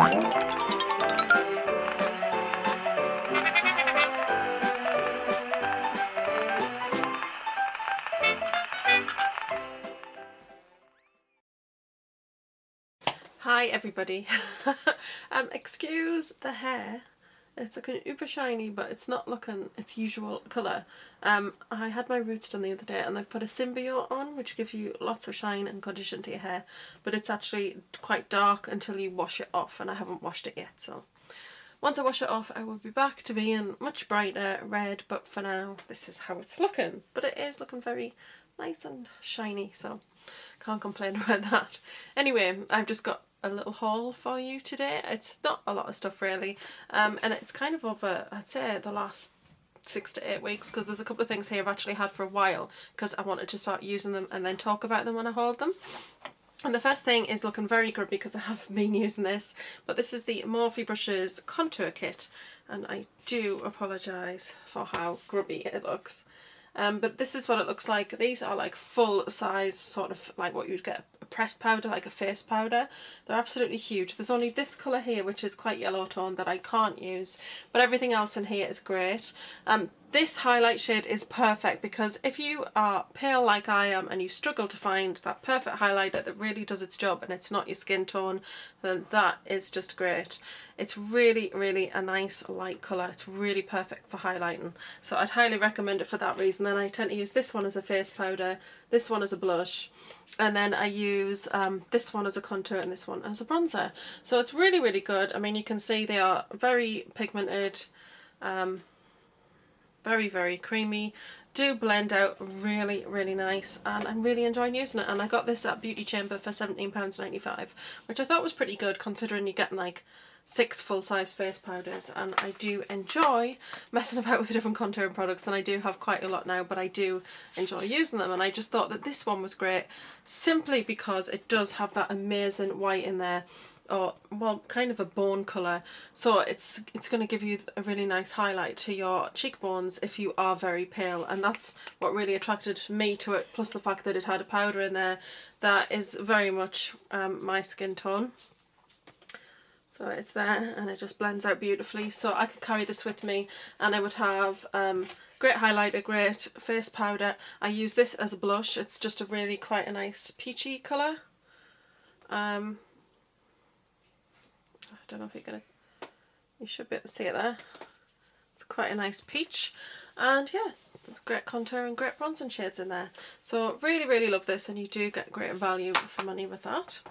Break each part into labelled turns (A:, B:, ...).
A: Hi everybody. Excuse the hair. It's looking uber shiny, but it's not looking its usual colour. I had my roots done the other day and they've put a symbiote on which gives you lots of shine and condition to your hair, but it's actually quite dark until you wash it off, and I haven't washed it yet, so once I wash it off I will be back to being much brighter red, but for now this is how it's looking. But it is looking very nice and shiny, so can't complain about that. Anyway, I've just got a little haul for you today. It's not a lot of stuff really, and it's kind of over, I'd say, the last 6 to 8 weeks, because there's a couple of things here I've actually had for a while because I wanted to start using them and then talk about them when I hauled them. And the first thing is looking very grubby because I have been using this, but this is the Morphe Brushes contour kit, and I do apologise for how grubby it looks. But this is what it looks like. These are like full size, sort of like what you'd get a pressed powder, like a face powder. They're absolutely huge. There's only this colour here which is quite yellow tone that I can't use, but everything else in here is great. This highlight shade is perfect because if you are pale like I am and you struggle to find that perfect highlighter that really does its job and it's not your skin tone, then that is just great. It's really, really a nice light colour. It's really perfect for highlighting, so I'd highly recommend it for that reason. Then I tend to use this one as a face powder, this one as a blush, and then I use this one as a contour and this one as a bronzer. So it's really, really good. I mean, you can see they are very pigmented, very, very creamy, do blend out really, really nice, and I'm really enjoying using it. And I got this at Beauty Chamber for £17.95, which I thought was pretty good considering you're getting like 6 full-size face powders. And I do enjoy messing about with different contouring products, and I do have quite a lot now, but I do enjoy using them. And I just thought that this one was great simply because it does have that amazing white in there, or well, kind of a bone colour, so it's going to give you a really nice highlight to your cheekbones if you are very pale, and that's what really attracted me to it, plus the fact that it had a powder in there that is very much my skin tone. So it's there and it just blends out beautifully, so I could carry this with me and I would have great highlighter, great face powder. I use this as a blush. It's just a really quite a nice peachy colour. I don't know if you should be able to see it there. It's quite a nice peach, and yeah, it's great contour and great bronzing shades in there. So really, really love this, and you do get great value for money with that.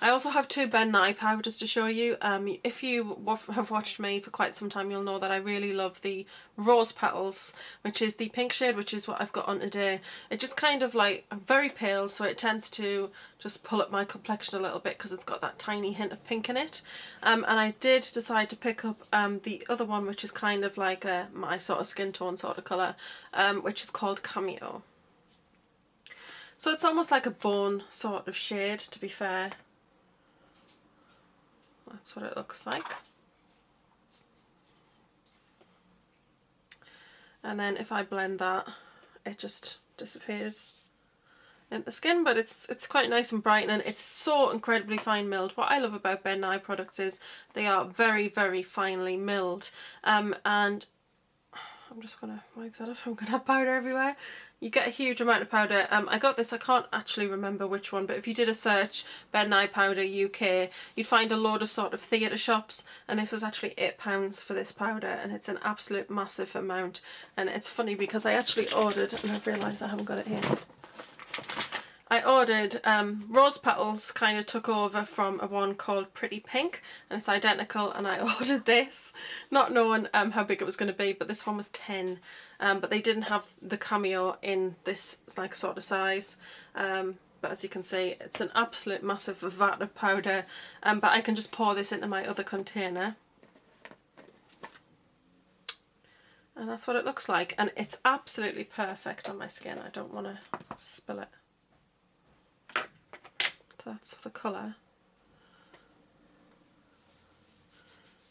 A: I also have 2 Ben Nye powders to show you. If you have watched me for quite some time, you'll know that I really love the Rose Petals, which is the pink shade, which is what I've got on today. It just kind of like, I'm very pale, so it tends to just pull up my complexion a little bit because it's got that tiny hint of pink in it. And I did decide to pick up the other one, which is kind of like my sort of skin tone sort of colour, which is called Cameo. So it's almost like a bone sort of shade, to be fair. That's what it looks like. And then if I blend that, it just disappears in the skin, but it's quite nice and brightening. It's so incredibly fine milled. What I love about Ben Nye products is they are very, very finely milled, and I'm just going to wipe that off. I'm going to have powder everywhere. You get a huge amount of powder. I got this, I can't actually remember which one, but if you did a search, Ben Nye powder UK, you'd find a load of sort of theatre shops, and this was actually £8 for this powder, and it's an absolute massive amount. And it's funny because I actually ordered, and I've realised I haven't got it here. I ordered Rose Petals, kind of took over from a one called Pretty Pink, and it's identical, and I ordered this not knowing how big it was going to be, but this one was 10, but they didn't have the Cameo in this like sort of size, but as you can see it's an absolute massive vat of powder, but I can just pour this into my other container, and that's what it looks like, and it's absolutely perfect on my skin. I don't want to spill it. That's the colour,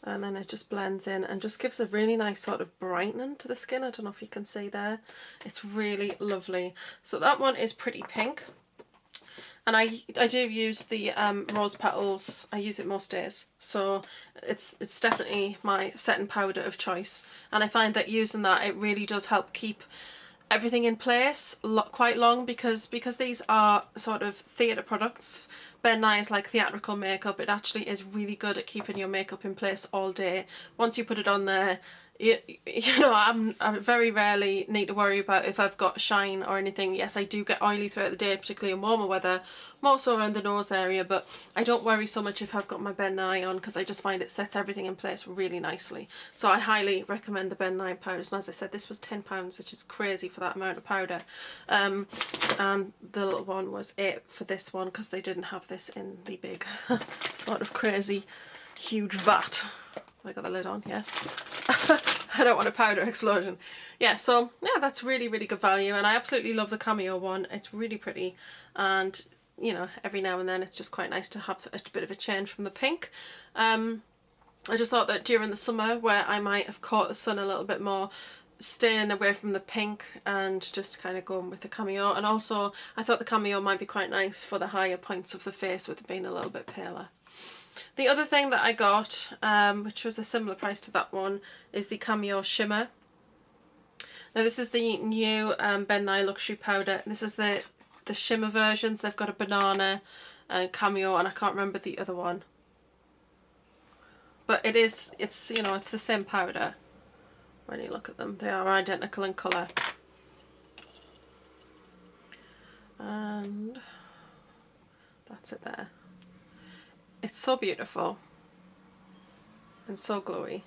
A: and then it just blends in and just gives a really nice sort of brightening to the skin. I don't know if you can see there, it's really lovely. So that one is Pretty Pink, And I do use the rose petals. I use it most days, so it's definitely my setting powder of choice. And I find that using that, it really does help keep everything in place quite long, because these are sort of theatre products. Ben Nye is like theatrical makeup. It actually is really good at keeping your makeup in place all day. Once you put it on there, you know, I very rarely need to worry about if I've got shine or anything. Yes, I do get oily throughout the day, particularly in warmer weather, more so around the nose area, but I don't worry so much if I've got my Ben Nye on, because I just find it sets everything in place really nicely. So I highly recommend the Ben Nye powders, and as I said, this was £10, which is crazy for that amount of powder. And the little one was £8 for this one, because they didn't have this in the big sort of crazy huge vat. I got the lid on, yes. I don't want a powder explosion. Yeah, so yeah, that's really, really good value, and I absolutely love the Cameo one. It's really pretty, and you know, every now and then it's just quite nice to have a bit of a change from the pink. I just thought that during the summer, where I might have caught the sun a little bit more, staying away from the pink and just kind of going with the Cameo. And also I thought the Cameo might be quite nice for the higher points of the face, with it being a little bit paler. The other thing that I got, which was a similar price to that one, is the Cameo Shimmer. Now this is the new Ben Nye Luxury Powder. This is the shimmer versions. They've got a banana, Cameo, and I can't remember the other one. But it's you know, it's the same powder. When you look at them, they are identical in colour. And that's it there. It's so beautiful and so glowy.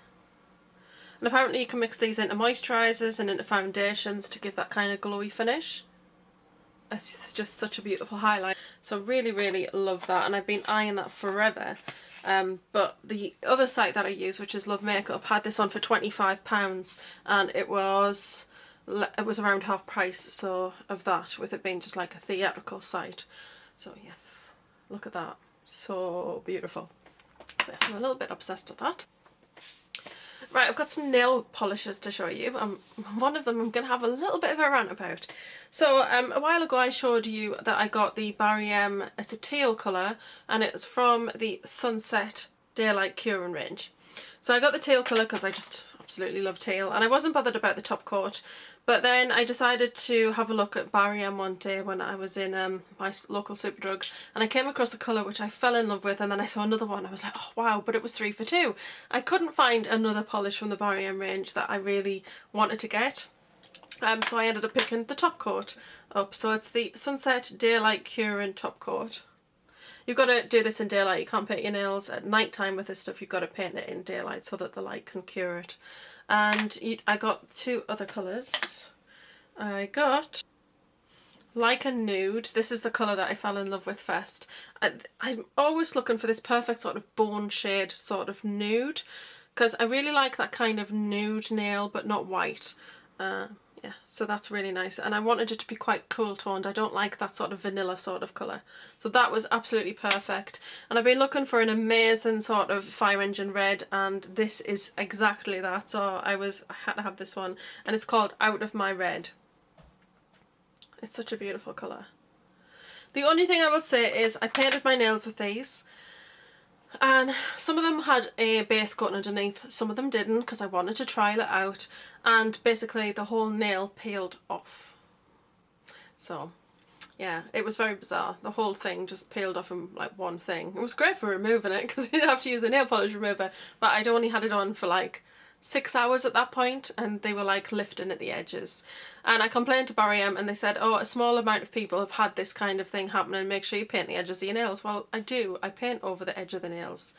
A: And apparently you can mix these into moisturisers and into foundations to give that kind of glowy finish. It's just such a beautiful highlight. So really, really love that, and I've been eyeing that forever. But the other site that I use, which is Love Makeup, had this on for £25, and it was around half price, so of that, with it being just like a theatrical site. So yes, look at that. So beautiful. So yes, I'm a little bit obsessed with that. Right, I've got some nail polishes to show you. One of them I'm going to have a little bit of a rant about. So a while ago I showed you that I got the Barry M, it's a teal colour, and it's from the Sunset Daylight Curing range. So I got the teal colour because I just absolutely love teal, and I wasn't bothered about the top coat. But then I decided to have a look at Barry M one day when I was in my local Superdrug, and I came across a colour which I fell in love with, and then I saw another one. I was like, oh wow, but it was 3 for 2. I couldn't find another polish from the Barry M range that I really wanted to get. So I ended up picking the top coat up. So it's the Sunset Daylight Curing top coat. You've got to do this in daylight. You can't paint your nails at night time with this stuff. You've got to paint it in daylight so that the light can cure it. And I got 2 other colours. I got Like a Nude. This is the colour that I fell in love with first. I'm always looking for this perfect sort of bone shade sort of nude, because I really like that kind of nude nail but not white. Yeah, so that's really nice, and I wanted it to be quite cool toned. I don't like that sort of vanilla sort of colour, so that was absolutely perfect. And I've been looking for an amazing sort of fire engine red, and this is exactly that. So I had to have this one, and it's called Out of My Red. It's such a beautiful colour. The only thing I will say is I painted my nails with these, and some of them had a base coat underneath, some of them didn't, because I wanted to trial it out, and basically the whole nail peeled off. So yeah, it was very bizarre. The whole thing just peeled off in like one thing. It was great for removing it because you didn't have to use a nail polish remover, but I'd only had it on for like 6 hours at that point, and they were like lifting at the edges. And I complained to Barry M, and they said, oh, a small amount of people have had this kind of thing happen, and make sure you paint the edges of your nails. Well, I do. I paint over the edge of the nails.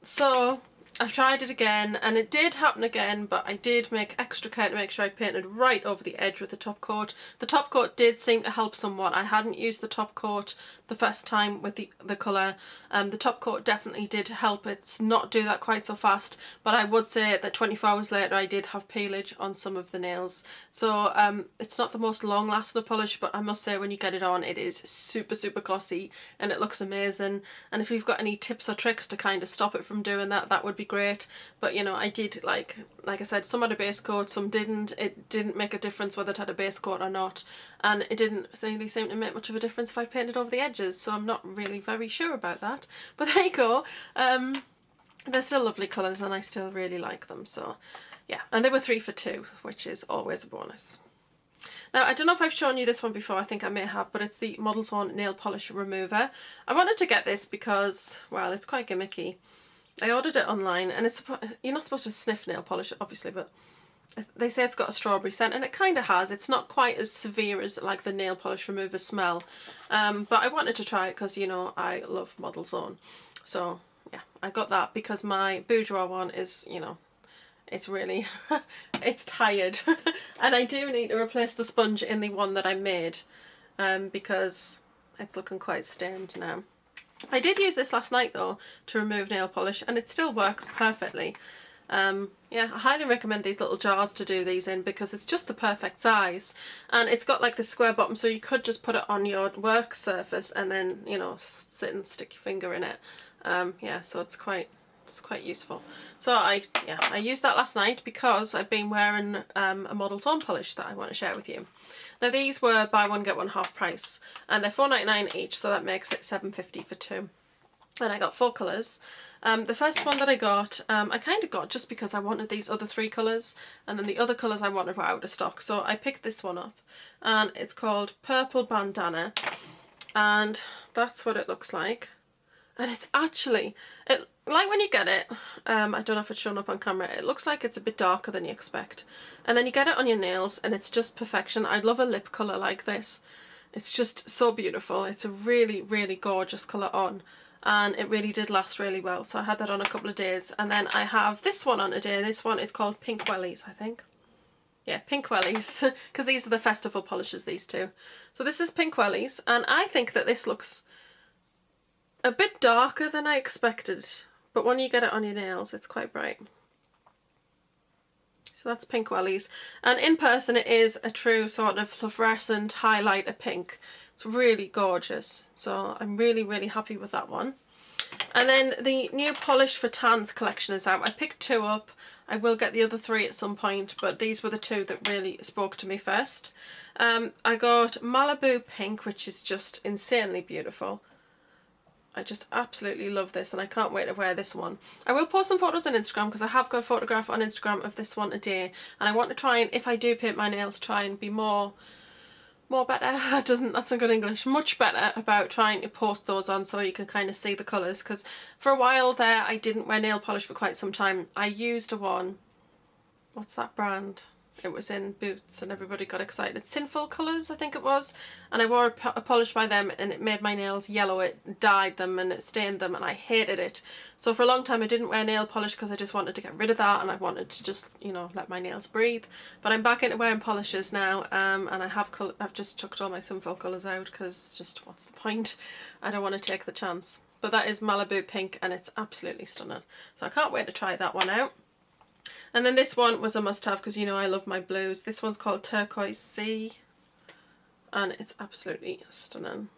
A: So I've tried it again, and it did happen again, but I did make extra care to make sure I painted right over the edge with the top coat. The top coat did seem to help somewhat. I hadn't used the top coat the first time with the colour. The top coat definitely did help it not do that quite so fast, but I would say that 24 hours later I did have peelage on some of the nails. So it's not the most long lasting polish, but I must say when you get it on it is super glossy and it looks amazing. And if you've got any tips or tricks to kind of stop it from doing that, that would be great. But you know, I did, like I said, some had a base coat, some didn't. It didn't make a difference whether it had a base coat or not, and it didn't really seem to make much of a difference if I painted over the edges, so I'm not really very sure about that. But there you go. They're still lovely colours and I still really like them, so yeah. And they were 3 for 2, which is always a bonus. Now, I don't know if I've shown you this one before, I think I may have, but it's the Model's Own Nail Polish Remover. I wanted to get this because, well, it's quite gimmicky. I ordered it online, and it's, you're not supposed to sniff nail polish, obviously, but they say it's got a strawberry scent, and it kind of has. It's not quite as severe as like the nail polish remover smell, but I wanted to try it because, you know, I love Model's Own. So yeah, I got that because my boudoir one is, you know, it's really, it's tired. And I do need to replace the sponge in the one that I made, because it's looking quite stained now. I did use this last night though to remove nail polish, and it still works perfectly. Yeah, I highly recommend these little jars to do these in because it's just the perfect size, and it's got like the square bottom, so you could just put it on your work surface and then, you know, sit and stick your finger in it. Yeah, so it's quite useful. So I used that last night because I've been wearing a Model's Own polish that I want to share with you. Now these were buy one get one half price, and they're $4.99 each, so that makes it $7.50 for 2. And I got 4 colours. The first one that I got, I kind of got just because I wanted these other 3 colours, and then the other colours I wanted were out of stock, so I picked this one up, and it's called Purple Bandana, and that's what it looks like. And it's actually, like when you get it, I don't know if it's shown up on camera, it looks like it's a bit darker than you expect. And then you get it on your nails and it's just perfection. I'd love a lip colour like this. It's just so beautiful. It's a really gorgeous colour on, and it really did last really well. So I had that on a couple of days, and then I have this one on today. This one is called Pink Wellies, I think. Yeah, Pink Wellies, because these are the festival polishes, these two. So this is Pink Wellies, and I think that this looks a bit darker than I expected, but when you get it on your nails it's quite bright. So that's Pink Wellies, and in person it is a true sort of fluorescent highlighter pink. It's really gorgeous, so I'm really happy with that one. And then the new Polish for Tans collection is out. I picked 2 up. I will get the other 3 at some point, but these were the 2 that really spoke to me first. I got Malibu Pink, which is just insanely beautiful. I just absolutely love this, and I can't wait to wear this one. I will post some photos on Instagram because I have got a photograph on Instagram of this one today, and I want to try and, if I do paint my nails, try and be more better. That's not good English. Much better about trying to post those on so you can kind of see the colours, because for a while there I didn't wear nail polish for quite some time. I used one, what's that brand? It was in Boots and everybody got excited. Sinful Colours, I think it was. And I wore a polish by them and it made my nails yellow. It dyed them and it stained them and I hated it. So for a long time I didn't wear nail polish because I just wanted to get rid of that and I wanted to just, you know, let my nails breathe. But I'm back into wearing polishes now, and I've just chucked all my Sinful Colours out because just what's the point? I don't want to take the chance. But that is Malibu Pink and it's absolutely stunning. So I can't wait to try that one out. And then this one was a must-have because, you know, I love my blues. This one's called Turquoise Sea, and it's absolutely stunning.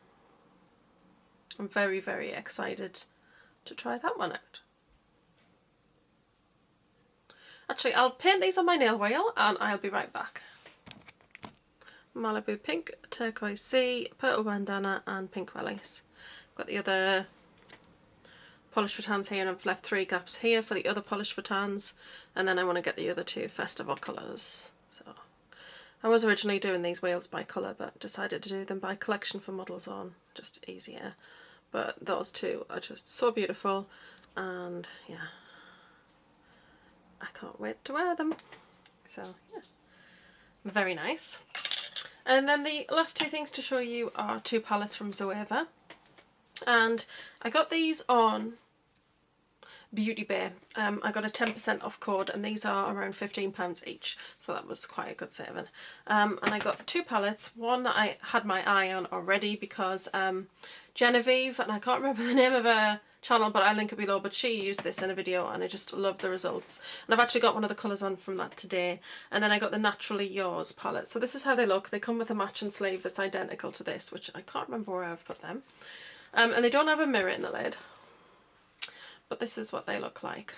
A: I'm very excited to try that one out. Actually, I'll paint these on my nail wheel and I'll be right back. Malibu Pink, Turquoise Sea, Purple Bandana and Pink Wellies. Got the other polish for tans here, and I've left 3 gaps here for the other polish for tans, and then I want to get the other 2 festival colours. So I was originally doing these wheels by colour but decided to do them by collection for Model's Own, just easier. But those 2 are just so beautiful, and yeah, I can't wait to wear them. So yeah, very nice. And then the last 2 things to show you are 2 palettes from Zoeva, and I got these on Beauty Bay. I got a 10% off code, and these are around £15 each, so that was quite a good saving. And I got 2 palettes. One that I had my eye on already because Genevieve, and I can't remember the name of her channel, but I'll link it below, but she used this in a video and I just loved the results. And I've actually got one of the colours on from that today. And then I got the Naturally Yours palette. So this is how they look. They come with a matching sleeve that's identical to this, which I can't remember where I've put them. And they don't have a mirror in the lid, but this is what they look like.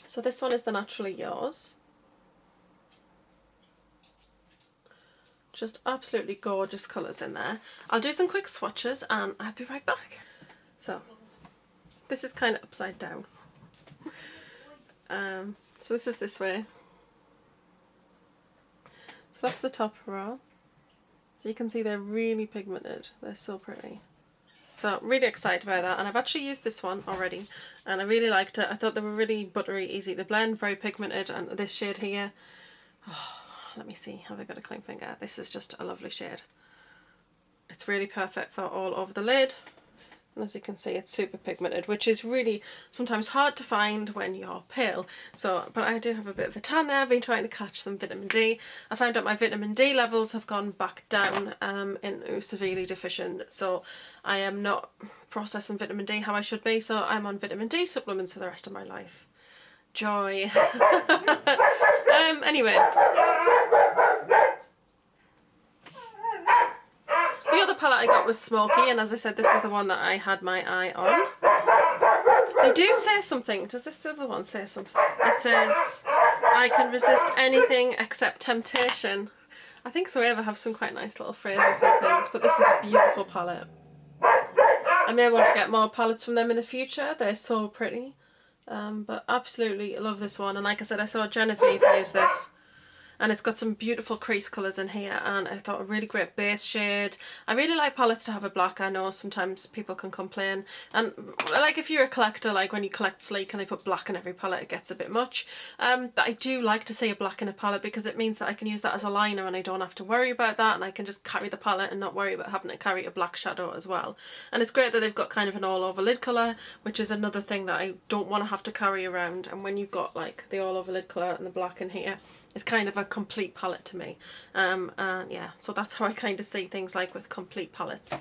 A: So this one is the Naturally Yours. Just absolutely gorgeous colours in there. I'll do some quick swatches and I'll be right back. So this is kind of upside down. So this is this way. So that's the top row. So you can see they're really pigmented. They're so pretty. So really excited about that, and I've actually used this one already and I really liked it. I thought they were really buttery, easy to blend, very pigmented, and this shade here, oh, let me see, have I got a clean finger? This is just a lovely shade. It's really perfect for all over the lid, and as you can see it's super pigmented, which is really sometimes hard to find when you're pale. So, but I do have a bit of a tan there. I've been trying to catch some vitamin D. I found out my vitamin D levels have gone back down into severely deficient, so I am not processing vitamin D how I should be, so I'm on vitamin D supplements for the rest of my life. Joy. Anyway. The other palette I got was Smoky, and as I said, this is the one that I had my eye on. They do say something. Does this other one say something? It says, I can resist anything except temptation. I think Zoeva have some quite nice little phrases and things, but this is a beautiful palette. I may want to get more palettes from them in the future. They're so pretty. But absolutely love this one. And like I said, I saw Genevieve use this. And it's got some beautiful crease colours in here, and I thought a really great base shade. I really like palettes to have a black. I know sometimes people can complain, and like if you're a collector, like when you collect Sleek and they put black in every palette, it gets a bit much. But I do like to see a black in a palette because it means that I can use that as a liner and I don't have to worry about that, and I can just carry the palette and not worry about having to carry a black shadow as well. And it's great that they've got kind of an all over lid colour, which is another thing that I don't want to have to carry around. And when you've got like the all over lid colour and the black in here, it's kind of a complete palette to me. And yeah, so that's how I kind of see things like with complete palettes.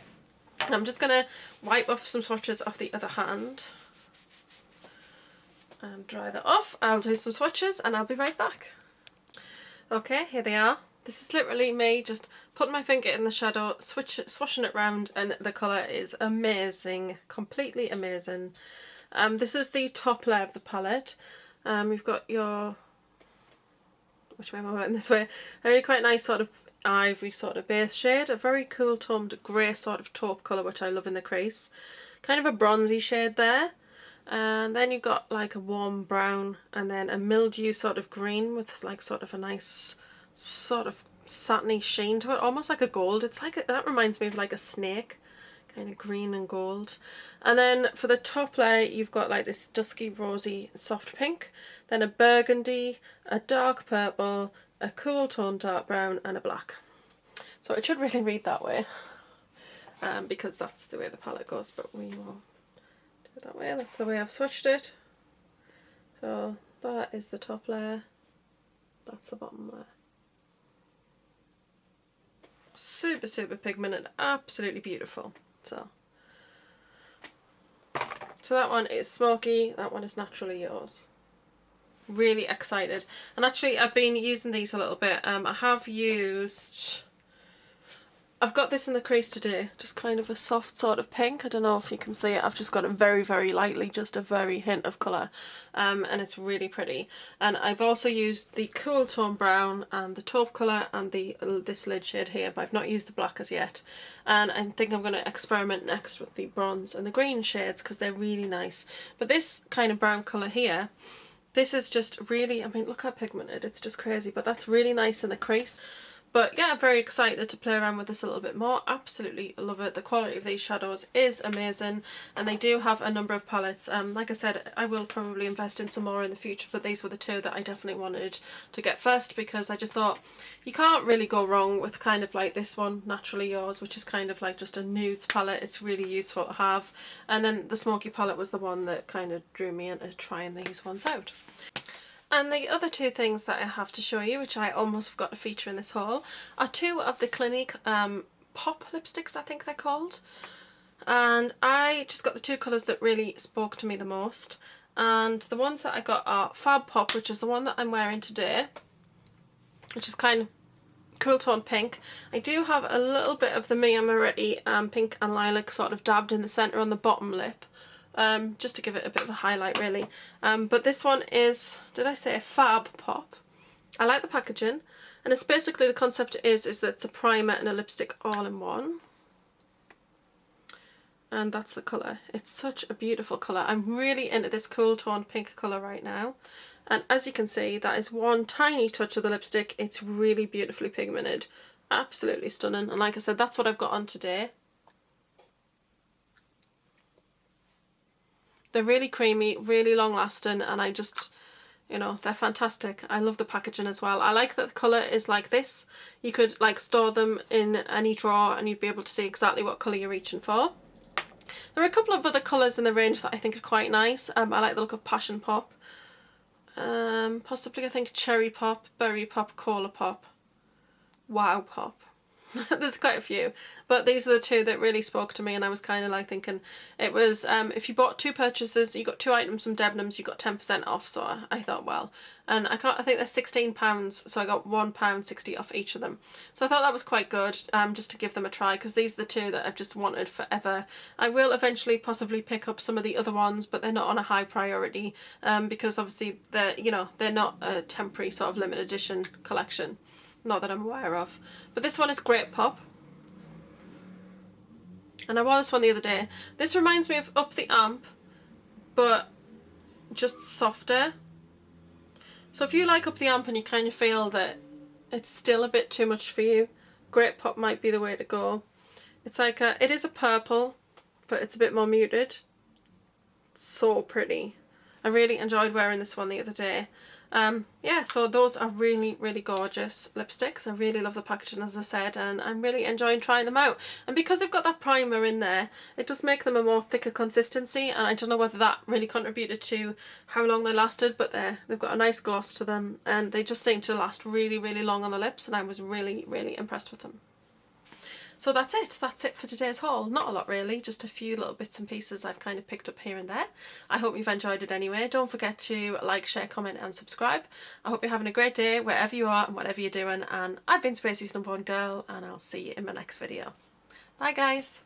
A: And I'm just going to wipe off some swatches off the other hand and dry that off. I'll do some swatches and I'll be right back. Okay, here they are. This is literally me just putting my finger in the shadow, swashing it round, and the colour is amazing, completely amazing. This is the top layer of the palette. You've got your, which way am I going this way? A really quite nice sort of ivory sort of base shade, a very cool toned grey sort of taupe colour, which I love in the crease. Kind of a bronzy shade there. And then you've got like a warm brown, and then a mildew sort of green with like sort of a nice sort of satiny sheen to it, almost like a gold. It's like that reminds me of like a snake, kind of green and gold. And then for the top layer you've got like this dusky rosy soft pink, then a burgundy, a dark purple, a cool tone dark brown, and a black. So it should really read that way, because that's the way the palette goes, but we will do it that way. That's the way I've swatched it. So that is the top layer, that's the bottom layer. Super, super pigmented, absolutely beautiful. So that one is Smoky, that one is Naturally Yours. Really excited. And actually I've been using these a little bit. I've got this in the crease today, just kind of a soft sort of pink. I don't know if you can see it. I've just got it very, very lightly, just a very hint of colour, and it's really pretty. And I've also used the cool tone brown and the taupe colour and this lid shade here, but I've not used the black as yet. And I think I'm going to experiment next with the bronze and the green shades because they're really nice. But this kind of brown colour here, this is just really, I mean, look how pigmented, it's just crazy, but that's really nice in the crease. But yeah, I'm very excited to play around with this a little bit more. Absolutely love it. The quality of these shadows is amazing, and they do have a number of palettes. Like I said, I will probably invest in some more in the future, but these were the two that I definitely wanted to get first, because I just thought you can't really go wrong with kind of like this one, Naturally Yours, which is kind of like just a nudes palette. It's really useful to have. And then the Smoky palette was the one that kind of drew me into trying these ones out. And the other two things that I have to show you, which I almost forgot to feature in this haul, are two of the Clinique pop lipsticks, I think they're called. And I just got the two colours that really spoke to me the most. And the ones that I got are Fab Pop, which is the one that I'm wearing today, which is kind of cool tone pink. I do have a little bit of the Me I'm Already pink and lilac sort of dabbed in the centre on the bottom lip. Just to give it a bit of a highlight really. But this one is, did I say Fab Pop? I like the packaging, and it's basically, the concept is that it's a primer and a lipstick all in one. And that's the colour. It's such a beautiful colour. I'm really into this cool tone pink colour right now. And as you can see, that is one tiny touch of the lipstick. It's really beautifully pigmented. Absolutely stunning. And like I said, that's what I've got on today. They're really creamy, really long lasting, and I just, you know, they're fantastic. I love the packaging as well. I like that the colour is like this. You could like store them in any drawer and you'd be able to see exactly what colour you're reaching for. There are a couple of other colours in the range that I think are quite nice. I like the look of Passion Pop. Possibly I think Cherry Pop, Berry Pop, Cola Pop, Wow Pop. There's quite a few, but these are the two that really spoke to me, and I was kind of like thinking it was, if you bought two purchases, you got two items from Debenhams, you got 10% off, so I thought, well, and I think they're £16, so I got £1.60 off each of them, so I thought that was quite good, just to give them a try, because these are the two that I've just wanted forever. I will eventually possibly pick up some of the other ones, but they're not on a high priority, because obviously they're, you know, they're not a temporary sort of limited edition collection. Not that I'm aware of. But this one is Great Pop. And I wore this one the other day. This reminds me of Up the Amp, but just softer. So if you like Up the Amp and you kind of feel that it's still a bit too much for you, Great Pop might be the way to go. It's like it is a purple, but it's a bit more muted. So pretty. I really enjoyed wearing this one the other day. Yeah, so those are really, really gorgeous lipsticks. I really love the packaging, as I said, and I'm really enjoying trying them out. And because they've got that primer in there, it does make them a more thicker consistency, and I don't know whether that really contributed to how long they lasted, but they've got a nice gloss to them, and they just seem to last really, really long on the lips, and I was really, really impressed with them. So that's it for today's haul. Not a lot really, just a few little bits and pieces I've kind of picked up here and there. I hope you've enjoyed it anyway. Don't forget to like, share, comment and subscribe. I hope you're having a great day wherever you are and whatever you're doing, and I've been Spacey's #1 girl, and I'll see you in my next video. Bye guys!